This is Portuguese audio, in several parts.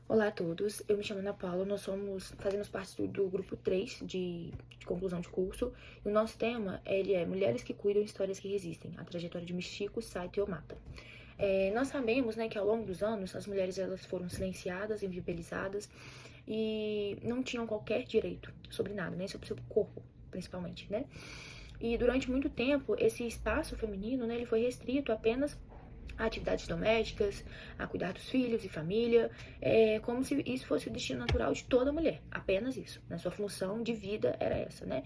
Olá a todos, eu me chamo Ana Paula, fazemos parte do grupo 3 de conclusão de curso, e o nosso tema é Mulheres que Cuidam, Histórias que Resistem, a trajetória de Michiko, Saito e Omata. Nós sabemos, né, que ao longo dos anos as mulheres elas foram silenciadas, invisibilizadas e não tinham qualquer direito sobre nada, nem sobre o seu corpo, principalmente, né? E durante muito tempo esse espaço feminino, né, ele foi restrito apenas a atividades domésticas, a cuidar dos filhos e família, como se isso fosse o destino natural de toda mulher, apenas isso, né? Sua função de vida era essa, né?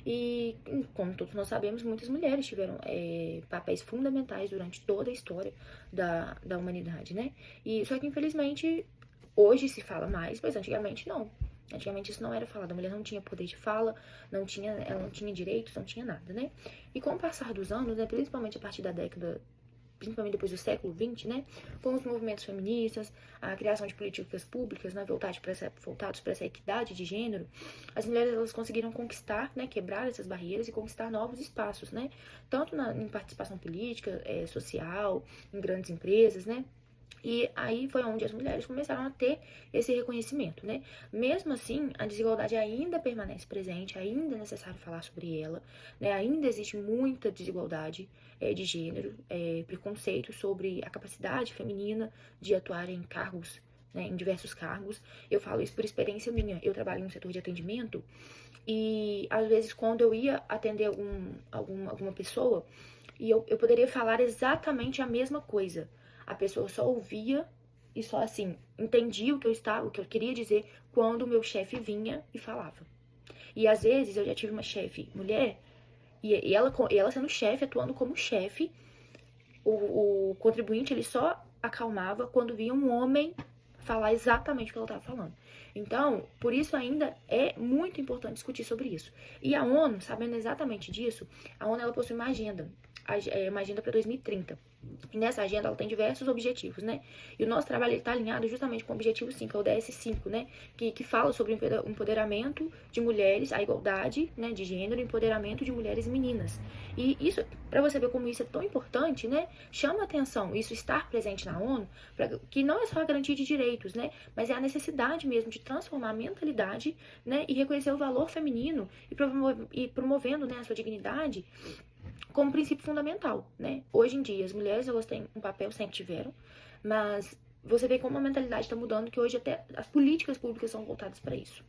E, como todos nós sabemos, muitas mulheres tiveram papéis fundamentais durante toda a história da humanidade, né? E, só que, infelizmente, hoje se fala mais, mas antigamente não. Antigamente isso não era falado, a mulher não tinha poder de fala, ela não tinha direitos, não tinha nada, né? E com o passar dos anos, né, principalmente a partir da década, principalmente depois do século XX, né, com os movimentos feministas, a criação de políticas públicas, né, voltados para essa equidade de gênero, as mulheres elas conseguiram conquistar, né, quebrar essas barreiras e conquistar novos espaços, né, tanto em participação política, social, em grandes empresas, né. E aí foi onde as mulheres começaram a ter esse reconhecimento, né? Mesmo assim, a desigualdade ainda permanece presente, ainda é necessário falar sobre ela, né? Ainda existe muita desigualdade de gênero, preconceito sobre a capacidade feminina de atuar em cargos, né, em diversos cargos. Eu falo isso por experiência minha. Eu trabalho no setor de atendimento e, às vezes, quando eu ia atender alguma pessoa, e eu poderia falar exatamente a mesma coisa. A pessoa só ouvia e só assim entendia o que eu queria dizer quando o meu chefe vinha e falava. E às vezes eu já tive uma chefe mulher e ela sendo chefe, atuando como chefe, o contribuinte ele só acalmava quando via um homem falar exatamente o que ela estava falando. Então, por isso ainda é muito importante discutir sobre isso. E a ONU, sabendo exatamente disso, a ONU ela possui uma agenda para 2030. E nessa agenda ela tem diversos objetivos, né? E o nosso trabalho está alinhado justamente com o objetivo 5, que é o DS5, né? Que fala sobre o empoderamento de mulheres, a igualdade, né, de gênero, empoderamento de mulheres e meninas. E isso, para você ver como isso é tão importante, né? Chama atenção isso estar presente na ONU, que não é só a garantia de direitos, né? Mas é a necessidade mesmo de transformar a mentalidade, né? E reconhecer o valor feminino e promovendo, né, a sua dignidade como princípio fundamental, né? Hoje em dia, as mulheres, elas têm um papel, sempre tiveram, mas você vê como a mentalidade está mudando, que hoje até as políticas públicas são voltadas para isso.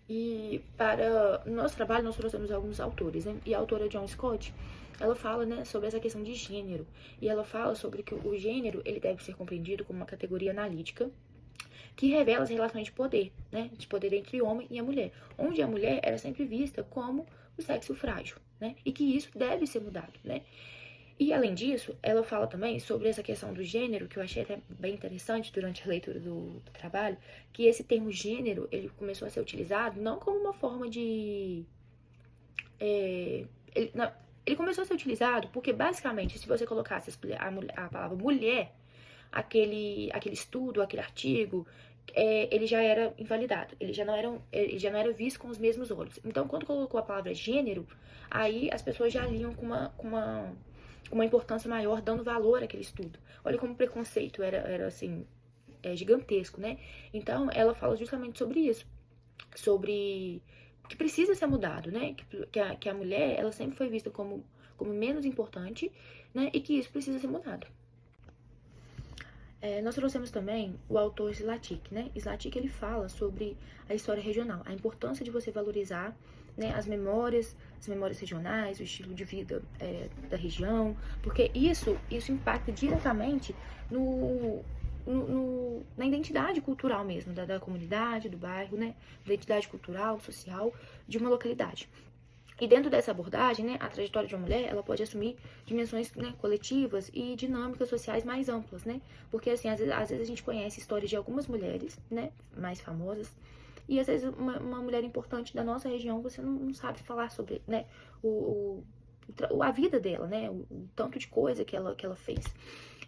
E para o nosso trabalho, nós trouxemos alguns autores, né? E a autora John Scott, ela fala, né, sobre essa questão de gênero. E ela fala sobre que o gênero, ele deve ser compreendido como uma categoria analítica, que revela as relações de poder, né? De poder entre o homem e a mulher. Onde a mulher era sempre vista como o sexo frágil, né? E que isso deve ser mudado, né? E além disso, ela fala também sobre essa questão do gênero, que eu achei até bem interessante durante a leitura do trabalho, que esse termo gênero, ele começou a ser utilizado não como uma forma de... ele começou a ser utilizado porque, basicamente, se você colocasse a palavra mulher, aquele estudo, aquele artigo, ele já era invalidado, ele já não era visto com os mesmos olhos. Então, quando colocou a palavra gênero, aí as pessoas já liam com uma importância maior, dando valor àquele estudo. Olha como o preconceito era assim, gigantesco, né? Então, ela fala justamente sobre isso, sobre que precisa ser mudado, né? Que a mulher, ela sempre foi vista como menos importante, né? E que isso precisa ser mudado. Nós trouxemos também o autor Slatic, né? Slatic, ele fala sobre a história regional, a importância de você valorizar, né, as memórias regionais, o estilo de vida da região, porque isso impacta diretamente na identidade cultural mesmo, da comunidade, do bairro, né? Da identidade cultural, social de uma localidade. E dentro dessa abordagem, né, a trajetória de uma mulher, ela pode assumir dimensões, né, coletivas e dinâmicas sociais mais amplas, né? Porque, assim, às vezes a gente conhece histórias de algumas mulheres, né, mais famosas, e às vezes uma mulher importante da nossa região, você não sabe falar sobre, né, a vida dela, né, o tanto de coisa que ela fez.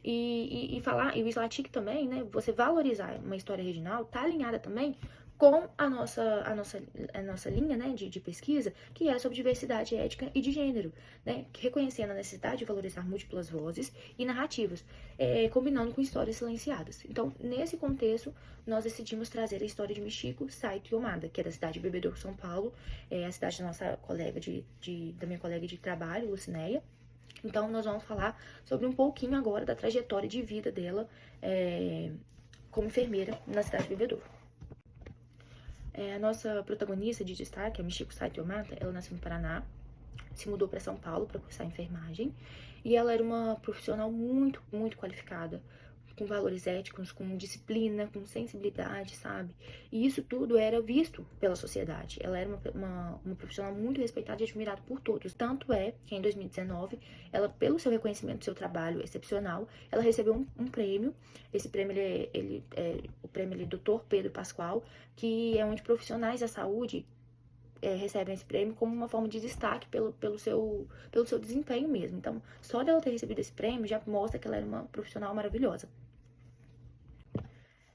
E o Slatic também, né, você valorizar uma história regional, tá alinhada também com a nossa linha, né, de pesquisa, que é sobre diversidade étnica e de gênero, né, reconhecendo a necessidade de valorizar múltiplas vozes e narrativas, combinando com histórias silenciadas. Então, nesse contexto, nós decidimos trazer a história de Michiko Saito Yomada, que é da cidade de Bebedouro, São Paulo, a cidade da nossa colega da minha colega de trabalho, Lucinéia. Então, nós vamos falar sobre um pouquinho agora da trajetória de vida dela como enfermeira na cidade de Bebedouro. A nossa protagonista de destaque, a Michiko Saito Yomada, ela nasceu no Paraná, se mudou para São Paulo para cursar enfermagem, e ela era uma profissional muito, muito qualificada, com valores éticos, com disciplina, com sensibilidade, sabe? E isso tudo era visto pela sociedade. Ela era uma profissional muito respeitada e admirada por todos. Tanto é que em 2019, ela, pelo seu reconhecimento do seu trabalho excepcional, ela recebeu um prêmio. Esse prêmio, ele é o prêmio Dr. Pedro Pascoal, que é onde profissionais da saúde recebem esse prêmio como uma forma de destaque pelo seu desempenho mesmo. Então, só dela ter recebido esse prêmio já mostra que ela era uma profissional maravilhosa.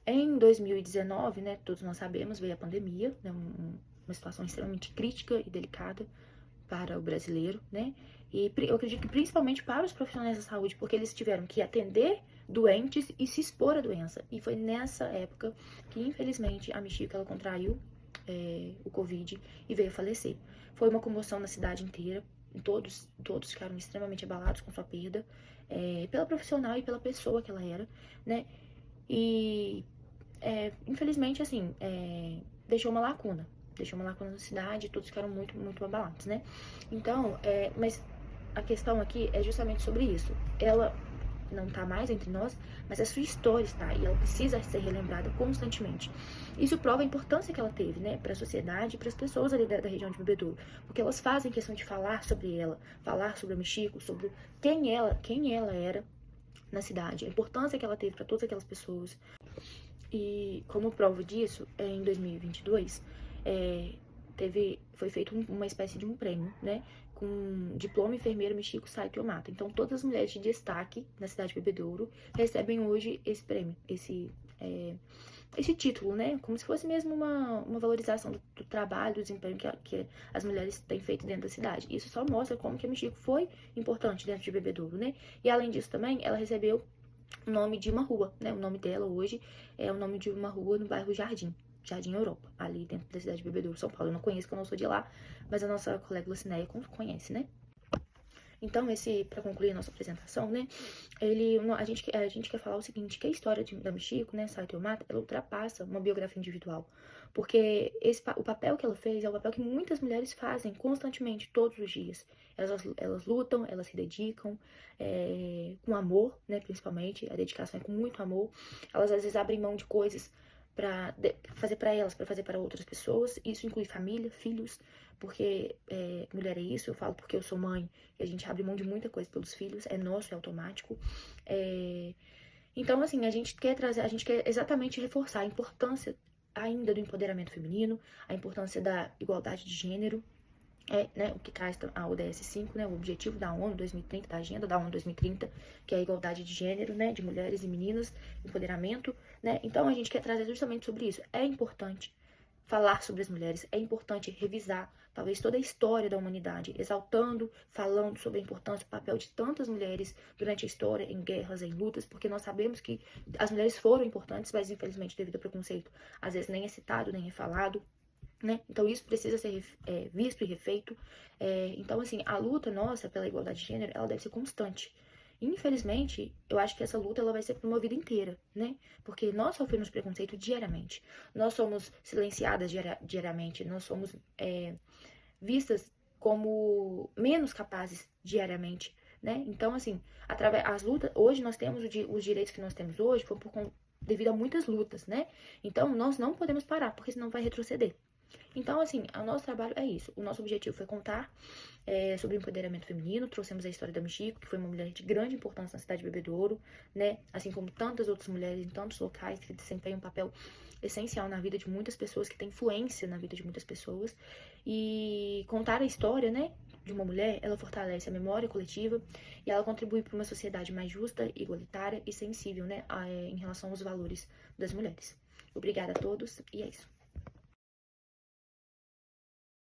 Em 2019, né, todos nós sabemos, veio a pandemia, né, uma situação extremamente crítica e delicada para o brasileiro, né, e eu acredito que principalmente para os profissionais da saúde, porque eles tiveram que atender doentes e se expor à doença. E foi nessa época que, infelizmente, a Michiko, ela contraiu o Covid e veio a falecer. Foi uma comoção na cidade inteira, todos ficaram extremamente abalados com sua perda, pela profissional e pela pessoa que ela era, né, e infelizmente, assim, deixou uma lacuna na cidade, todos ficaram muito, muito abalados, né? Então, mas a questão aqui é justamente sobre isso. Ela não tá mais entre nós, mas a sua história está, e ela precisa ser relembrada constantemente. Isso prova a importância que ela teve, né, para a sociedade e para as pessoas ali da região de Bebedouro, porque elas fazem questão de falar sobre ela, falar sobre a Michiko, sobre quem ela era na cidade, a importância que ela teve para todas aquelas pessoas. E como prova disso, em 2022, foi feito uma espécie de um prêmio, né, com diploma enfermeira Michiko Saito Yomada. Então, todas as mulheres de destaque na cidade de Bebedouro recebem hoje esse prêmio, esse título, né, como se fosse mesmo uma valorização do trabalho, do desempenho que as mulheres têm feito dentro da cidade. Isso só mostra como que a Michiko foi importante dentro de Bebedouro, né, e além disso também, ela recebeu o nome de uma rua, né? O nome dela hoje é o nome de uma rua no bairro Jardim Europa, ali dentro da cidade de Bebedouro, São Paulo. Eu não conheço, porque eu não sou de lá, mas a nossa colega Lucinéia conhece, né? Então, para concluir a nossa apresentação, né, a gente quer falar o seguinte, que a história da Michiko, né, Saito Yomada, ela ultrapassa uma biografia individual, porque o papel que ela fez é o papel que muitas mulheres fazem constantemente, todos os dias. Elas lutam, elas se dedicam, com amor, né, principalmente, a dedicação é com muito amor. Elas às vezes abrem mão de coisas para fazer para elas, para fazer para outras pessoas. Isso inclui família, filhos, porque mulher é isso, eu falo porque eu sou mãe, e a gente abre mão de muita coisa pelos filhos, é nosso, é automático. Então, assim, a gente quer exatamente reforçar a importância ainda do empoderamento feminino, a importância da igualdade de gênero, né, o que traz a ODS 5, né, o objetivo da ONU 2030, da agenda da ONU 2030, que é a igualdade de gênero, né, de mulheres e meninas, empoderamento, né, então a gente quer trazer justamente sobre isso. É importante falar sobre as mulheres, é importante revisar talvez toda a história da humanidade, exaltando, falando sobre a importância, o papel de tantas mulheres durante a história, em guerras, em lutas, porque nós sabemos que as mulheres foram importantes, mas infelizmente devido ao preconceito, às vezes nem é citado, nem é falado, né? Então isso precisa ser visto e refeito. Então, assim, a luta nossa pela igualdade de gênero, ela deve ser constante. Infelizmente, eu acho que essa luta ela vai ser por uma vida inteira, né? Porque nós sofremos preconceito diariamente. Nós somos silenciadas diariamente. Nós somos vistas como menos capazes diariamente, né? Então, assim, as lutas, hoje nós temos os direitos que nós temos hoje devido a muitas lutas, né? Então, nós não podemos parar, porque senão vai retroceder. Então, assim, o nosso trabalho é isso. O nosso objetivo foi contar sobre o empoderamento feminino. Trouxemos a história da Michiko, que foi uma mulher de grande importância na cidade de Bebedouro, né? Assim como tantas outras mulheres em tantos locais que desempenham um papel essencial na vida de muitas pessoas, que tem influência na vida de muitas pessoas. E contar a história, né, de uma mulher, ela fortalece a memória coletiva e ela contribui para uma sociedade mais justa, igualitária e sensível, né, em relação aos valores das mulheres. Obrigada a todos e é isso.